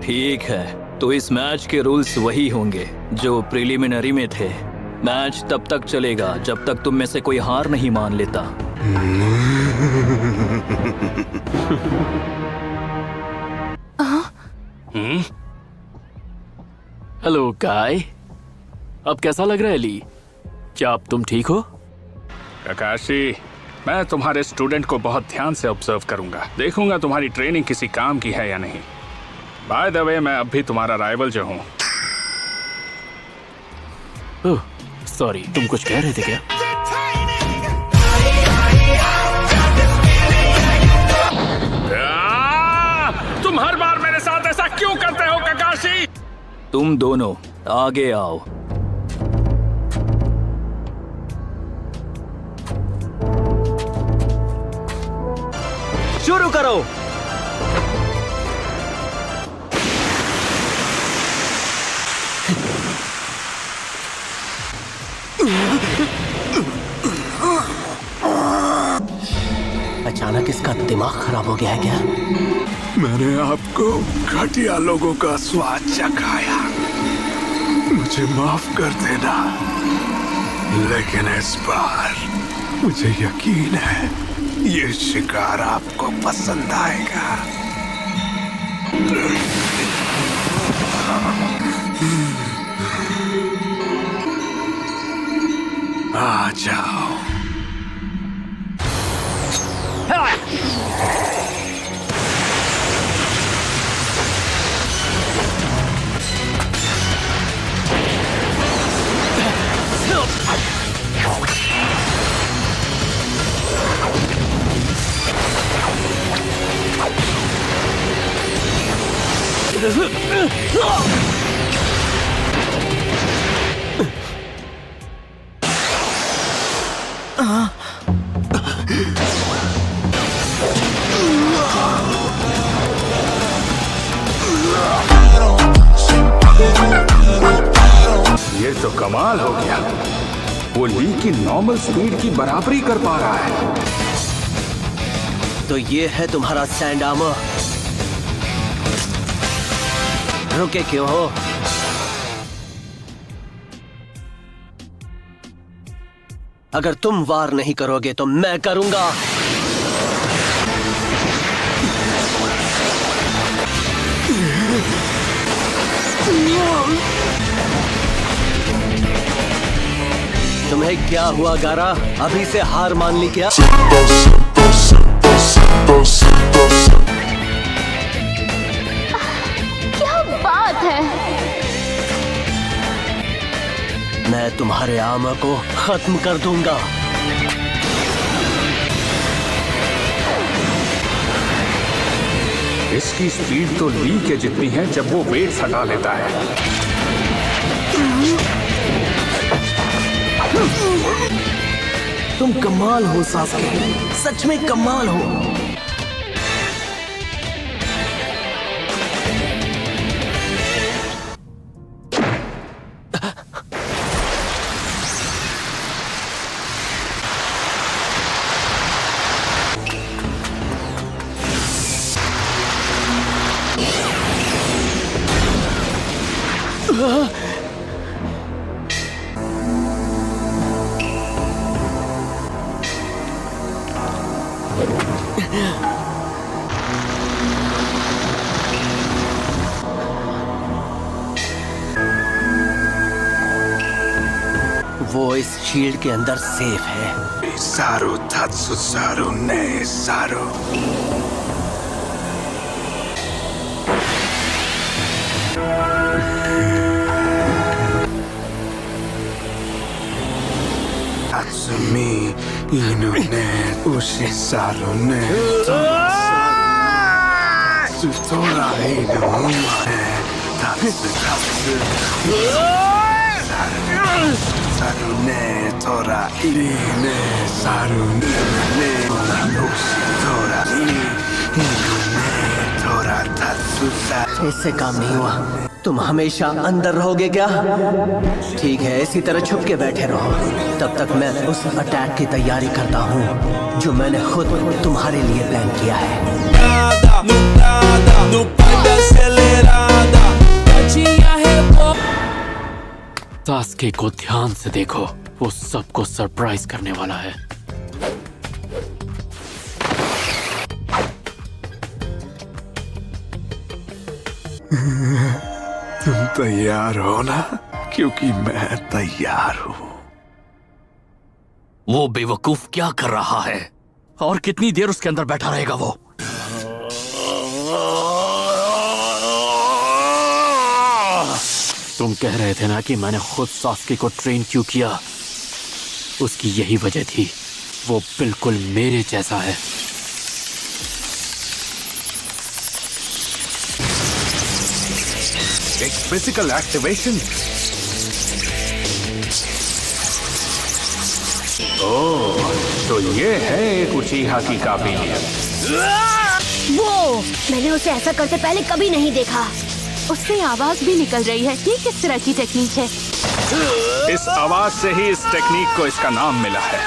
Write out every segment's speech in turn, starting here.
ठीक है, तो इस मैच के रूल्स वही होंगे जो प्रिलिमिनरी में थे। मैच तब तक चलेगा जब तक तुम में से कोई हार नहीं मान लेता। हेलो गाय, अब कैसा लग रहा है ली? क्या अब तुम ठीक हो? काकाशी, मैं तुम्हारे स्टूडेंट को बहुत ध्यान से ऑब्जर्व करूंगा, देखूंगा तुम्हारी ट्रेनिंग किसी काम की है या नहीं। बाय द वे, मैं अब भी तुम्हारा राइवल जो हूँ। सॉरी, तुम कुछ कह रहे थे क्या? तुम हर बार मेरे साथ ऐसा क्यों करते हो काकाशी? तुम दोनों आगे आओ। शुरू करो। अचानक इसका दिमाग खराब हो गया है क्या? मैंने आपको घटिया लोगों का स्वाद चखाया, मुझे माफ कर देना। लेकिन इस बार मुझे यकीन है ये शिकार आपको पसंद आएगा। आ जाओ। ये तो कमाल हो गया, वो ली की नॉर्मल स्पीड की बराबरी कर पा रहा है। तो ये है तुम्हारा सैंड आर्मर। रुके क्यों हो? अगर तुम वार नहीं करोगे तो मैं करूंगा। तुम्हें क्या हुआ गारा? अभी से हार मान ली क्या? क्या बात है? मैं तुम्हारे आर्मर को खत्म कर दूंगा। इसकी स्पीड तो ली के जितनी है जब वो वेट हटा लेता है। तुम कमाल हो सास्के, सच में कमाल हो। वो इस शील्ड के अंदर सेफ है। सारू थात्सु सारू ने सारू। Tatsumi inu ne ushi saru ne Sutora inu ne Tatsu tatsu Saru ne tora iri ne Saru ne ushi tora inu ne tora tatsu saru। इससे काम नहीं हुआ। तुम हमेशा अंदर रहोगे क्या? ठीक है, इसी तरह छुप के बैठे रहो। तब तक मैं उस अटैक की तैयारी करता हूँ जो मैंने खुद तुम्हारे लिए प्लान किया है। सास्के को ध्यान से देखो, वो सबको सरप्राइज करने वाला है। तुम तैयार हो ना? क्योंकि मैं तैयार हूँ। वो बेवकूफ क्या कर रहा है और कितनी देर उसके अंदर बैठा रहेगा वो? तुम कह रहे थे ना कि मैंने खुद सास्के को ट्रेन क्यों किया? उसकी यही वजह थी, वो बिल्कुल मेरे जैसा है। एक फिजिकल एक्टिवेशन। ओह, तो ये है एक उचीहा की काबिलियत। वो मैंने उसे ऐसा करते पहले कभी नहीं देखा। उससे आवाज भी निकल रही है। ये किस तरह की टेक्निक है? इस आवाज से ही इस टेक्निक को इसका नाम मिला है।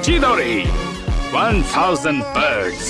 चिदोरी 1000 birds।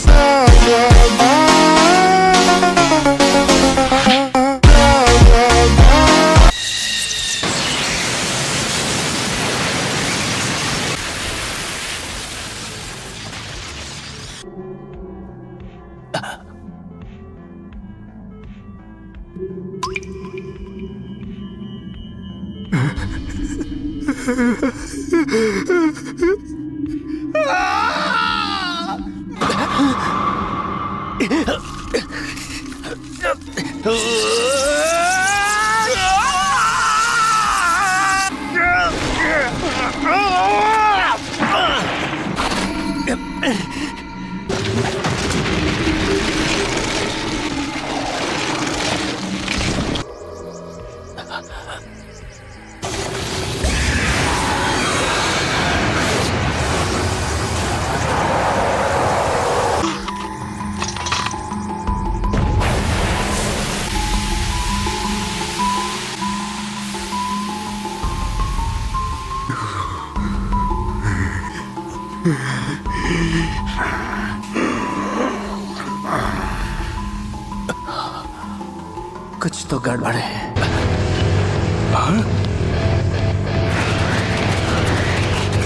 कुछ तो गड़बड़ है।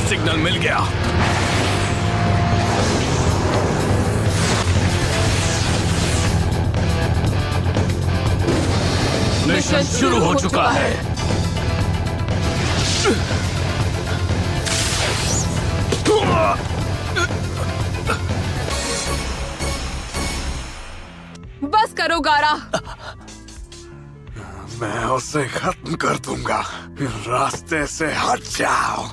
सिग्नल मिल गया। मिशन शुरू हो चुका है। बस करो गारा। मैं उसे खत्म कर दूंगा। रास्ते से हट जाओ।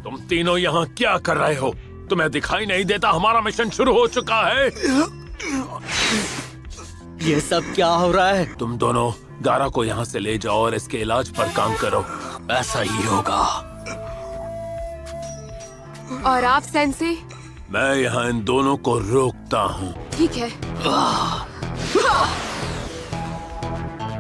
तुम तीनों यहाँ क्या कर रहे हो? तुम्हें दिखाई नहीं देता हमारा मिशन शुरू हो चुका है? ये सब क्या हो रहा है? तुम दोनों गारा को यहाँ से ले जाओ और इसके इलाज पर काम करो। ऐसा ही होगा। और आप सेंसे? मैं यहाँ इन दोनों को रोकता हूँ। ठीक है।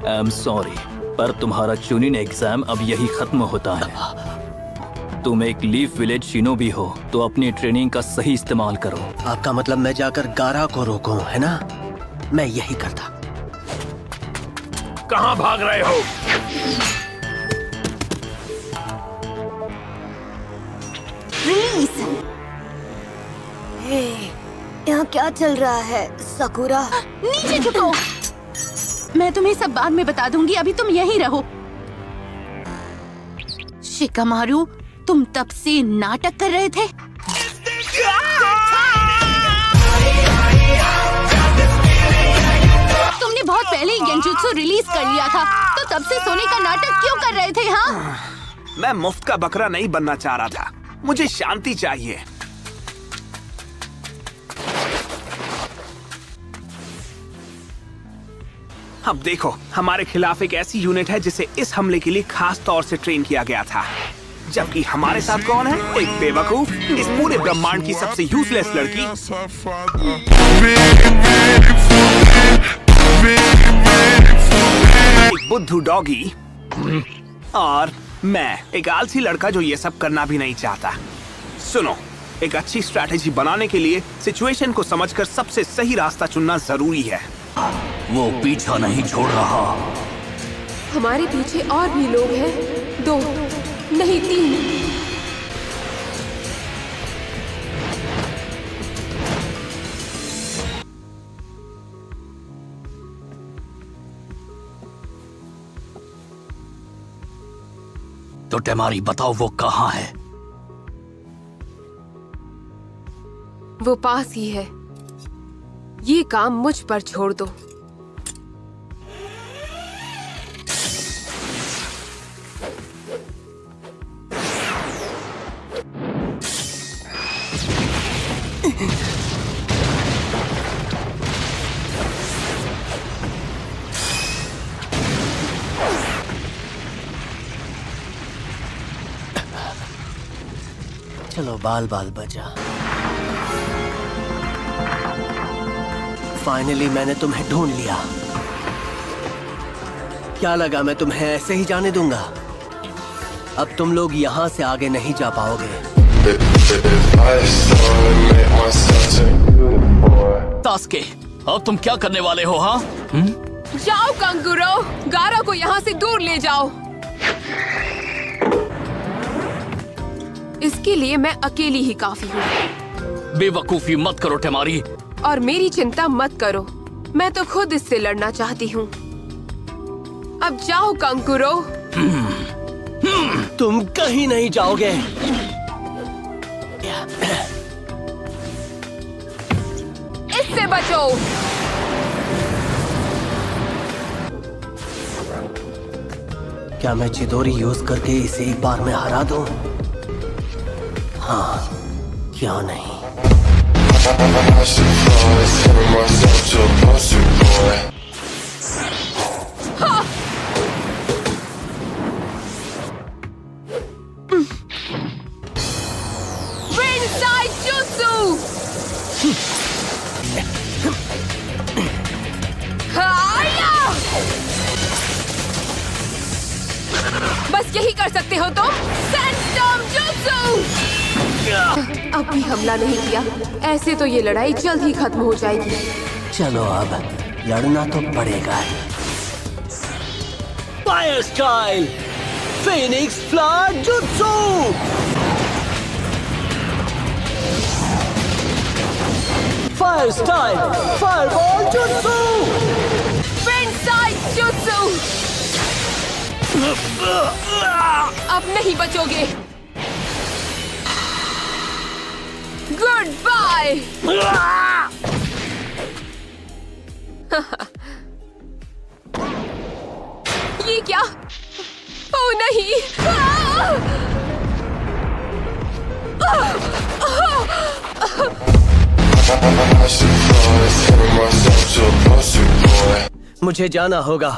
आई एम सॉरी, पर तुम्हारा चुनिन एग्जाम अब यही खत्म होता है। तुम एक लीफ विलेज शिनोबी हो, तो अपनी ट्रेनिंग का सही इस्तेमाल करो। आपका मतलब मैं जाकर गारा को रोकूं, है ना? मैं यही करता। कहाँ भाग रहे हो? यहाँ क्या चल रहा है सकुरा? नीचे झुको। मैं तुम्हें सब बाद में बता दूंगी, अभी तुम यहीं रहो। शिकामारू, तुम तब से नाटक कर रहे थे? तुमने बहुत पहले ही गेंजुत्सु रिलीज कर लिया था, तो तब से सोने का नाटक क्यों कर रहे थे? हाँ, मैं मुफ्त का बकरा नहीं बनना चाह रहा था। मुझे शांति चाहिए। अब देखो, हमारे खिलाफ एक ऐसी यूनिट है जिसे इस हमले के लिए खास तौर से ट्रेन किया गया था, जबकि हमारे साथ कौन है? एक बेवकूफ, इस पूरे ब्रह्मांड की सबसे यूजलेस लड़की, एक बुद्धू डॉगी, और मैं, एक आलसी लड़का जो ये सब करना भी नहीं चाहता। सुनो, एक अच्छी स्ट्रैटेजी बनाने के लिए सिचुएशन को समझकर सबसे सही रास्ता चुनना जरूरी है। वो पीछा नहीं छोड़ रहा। हमारे पीछे और भी लोग हैं, 2 नहीं 3। तो टेमारी बताओ वो कहाँ है? वो पास ही है। ये काम मुझ पर छोड़ दो। चलो बाल बाल बचा। फाइनली मैंने तुम्हें ढूंढ लिया। क्या लगा मैं तुम्हें ऐसे ही जाने दूंगा? अब तुम लोग यहाँ से आगे नहीं जा पाओगे। सास्के, अब तुम क्या करने वाले हो? हाँ, जाओ कंगुरो, गारा को यहाँ से दूर ले जाओ। इसके लिए मैं अकेली ही काफी हूँ। बेवकूफी मत करो टेमारी। और मेरी चिंता मत करो, मैं तो खुद इससे लड़ना चाहती हूँ। अब जाओ कंगुरो। तुम कहीं नहीं जाओगे। इससे बचो। क्या मैं चिदोरी यूज करके इसे एक बार में हरा दूं? हाँ, क्यों नहीं? Wind-side jutsu! हाया! बस यही कर सकते हो तुम? Sandstorm jutsu! अब भी हमला नहीं किया। ऐसे तो ये लड़ाई जल्द ही खत्म हो जाएगी। चलो अब लड़ना तो पड़ेगा। Fire style Phoenix flower jutsu. Fire style fireball jutsu. Wind-side jutsu! अब नहीं बचोगे। Goodbye! ये क्या? ओह नहीं! मुझे जाना होगा।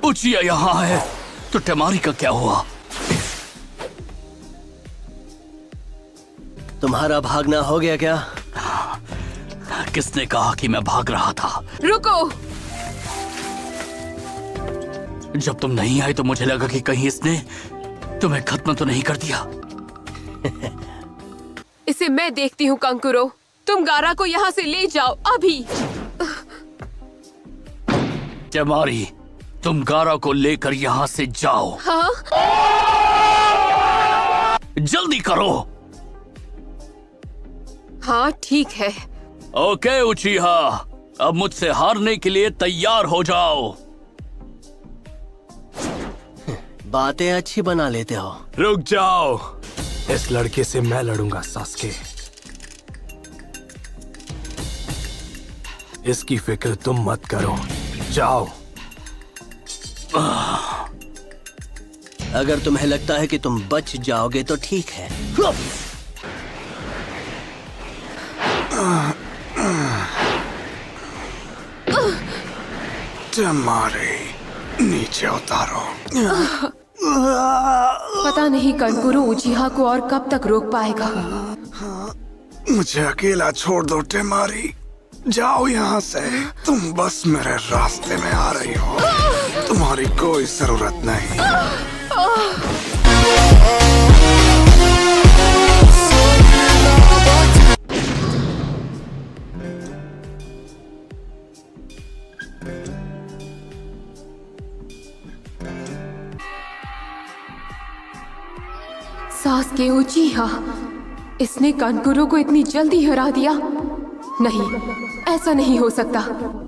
उचिया यहाँ है, तो टेमारी का क्या हुआ? तुम्हारा भागना हो गया क्या? किसने कहा कि मैं भाग रहा था? रुको! जब तुम नहीं आए तो मुझे लगा कि कहीं इसने तुम्हें खत्म तो नहीं कर दिया। इसे मैं देखती हूँ कंकुरो। तुम गारा को यहाँ से ले जाओ अभी। टेमारी, तुम गारा को लेकर यहाँ से जाओ। हाँ? जल्दी करो। हाँ ठीक है। ओके उचिहा, अब मुझसे हारने के लिए तैयार हो जाओ। बातें अच्छी बना लेते हो। रुक जाओ, इस लड़के से मैं लड़ूंगा सास्के। इसकी फिक्र तुम मत करो, जाओ। अगर तुम्हें लगता है कि तुम बच जाओगे तो ठीक है। टेमारी, नीचे उतारो। पता नहीं कंकुरो उचिहा को और कब तक रोक पाएगा। मुझे अकेला छोड़ दो टेमारी, जाओ यहाँ से। तुम बस मेरे रास्ते में आ रही हो, तुम्हारी कोई जरूरत नहीं। सास्के उचिहा, इसने कानकुरो को इतनी जल्दी हरा दिया। नहीं, ऐसा नहीं हो सकता।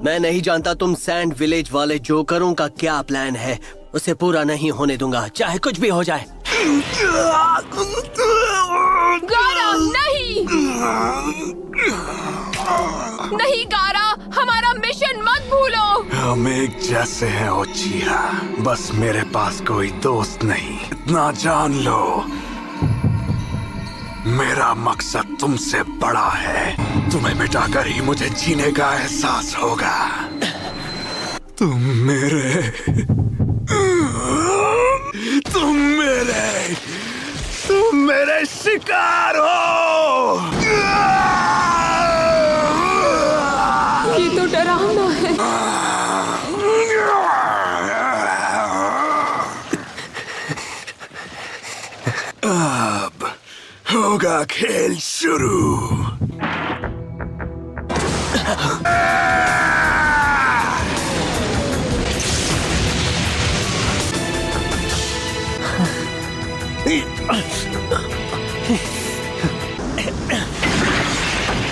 मैं नहीं जानता तुम सैंड विलेज वाले जोकरों का क्या प्लान है। उसे पूरा नहीं होने दूंगा, चाहे कुछ भी हो जाए। गारा, नहीं! नहीं गारा, हमारा मिशन मत भूलो। हम एक जैसे हैं ओचिहा, बस मेरे पास कोई दोस्त नहीं, इतना जान लो। मेरा मकसद तुमसे बड़ा है। तुम्हें मिटाकर ही मुझे जीने का एहसास होगा। तुम मेरे शिकार हो। ये तो डरावना है। अब होगा खेल शुरू।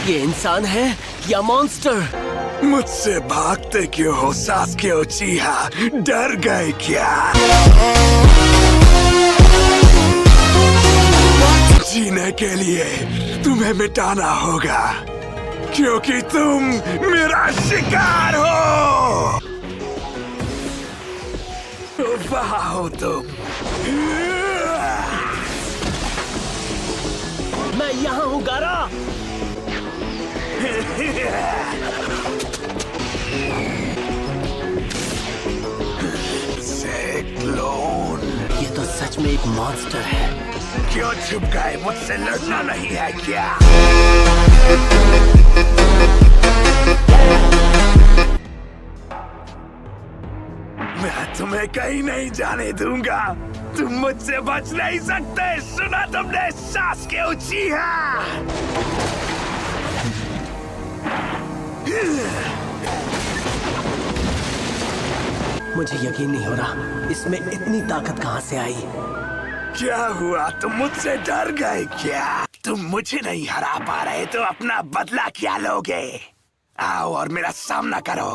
ये इंसान है या मॉन्स्टर? मुझसे भागते क्यों हो सास्के उचिहा? डर गए क्या? जीने के लिए तुम्हें मिटाना होगा, क्योंकि तुम मेरा शिकार हो। वहाँ हो तुम। मैं यहाँ हूँ गारा। क्लोन, ये तो सच में एक मॉन्स्टर है। क्यों छुप गए? मुझसे लड़ना नहीं है क्या? मैं तुम्हें कहीं नहीं जाने दूंगा। तुम मुझसे बच नहीं सकते। सुना तुमने सास्के उचिहा? मुझे यकीन नहीं हो रहा, इसमें इतनी ताकत कहाँ से आई? क्या हुआ? तुम मुझसे डर गए क्या? तुम मुझे नहीं हरा पा रहे तो अपना बदला क्या लोगे? आओ और मेरा सामना करो।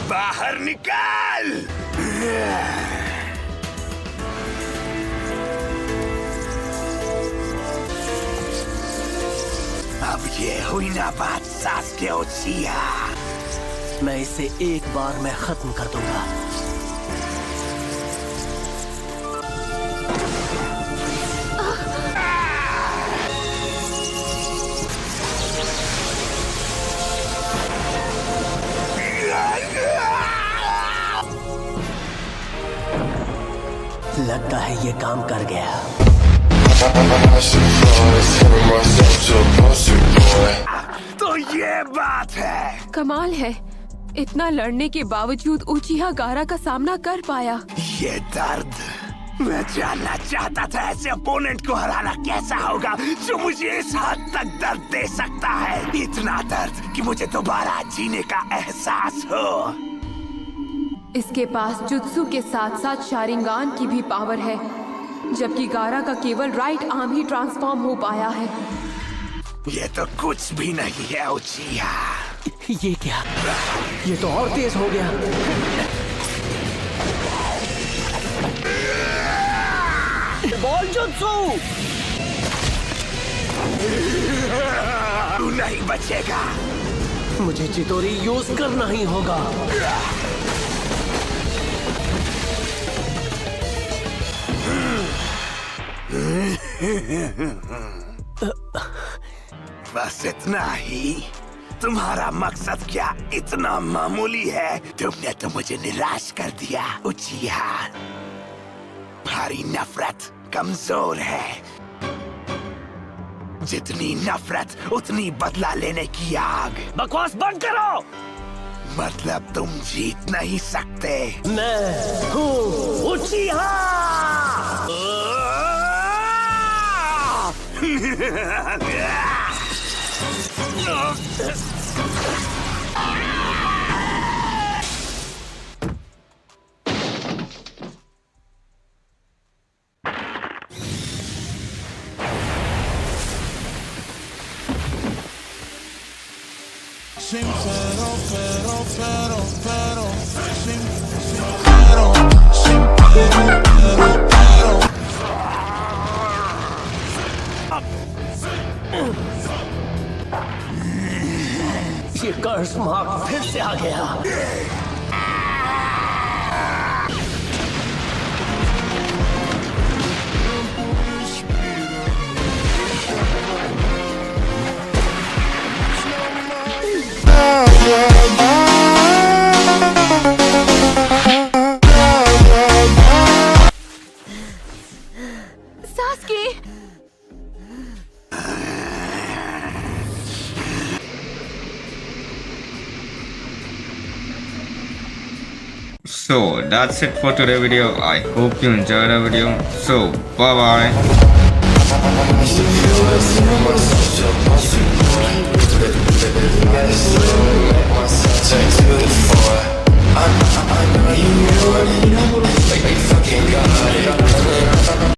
बाहर निकाल। अब ये हुई ना बात सास्के उचिहा। मैं इसे एक बार में खत्म कर दूंगा। लगता है ये काम कर गया। तो ये बात है। कमाल है, इतना लड़ने के बावजूद उचिहा गारा का सामना कर पाया। ये दर्द, मैं जानना चाहता था ऐसे अपोनेंट को हराना कैसा होगा जो मुझे इस हद तक दर्द दे सकता है। इतना दर्द कि मुझे दोबारा जीने का एहसास हो। इसके पास जुत्सु के साथ साथ शारिंगान की भी पावर है, जबकि गारा का केवल राइट आर्म ही ट्रांसफॉर्म हो पाया है। ये तो कुछ भी नहीं है उचिहा। ये क्या? ये तो और तेज हो गया। Ball jutsu! तू नहीं बचेगा। मुझे चितोरी यूज करना ही होगा। बस इतना ही? तुम्हारा मकसद क्या इतना मामूली है? तुमने तो मुझे निराश कर दिया उचिहा। भारी नफरत कमजोर है। जितनी नफरत उतनी बदला लेने की आग। बकवास बंद करो। मतलब तुम जीत नहीं सकते। मैं हूँ उचिहा। ये कर्स मार्क फिर से आ गया। Sasuke, So that's it for today's video. I hope you enjoyed the video. So bye bye.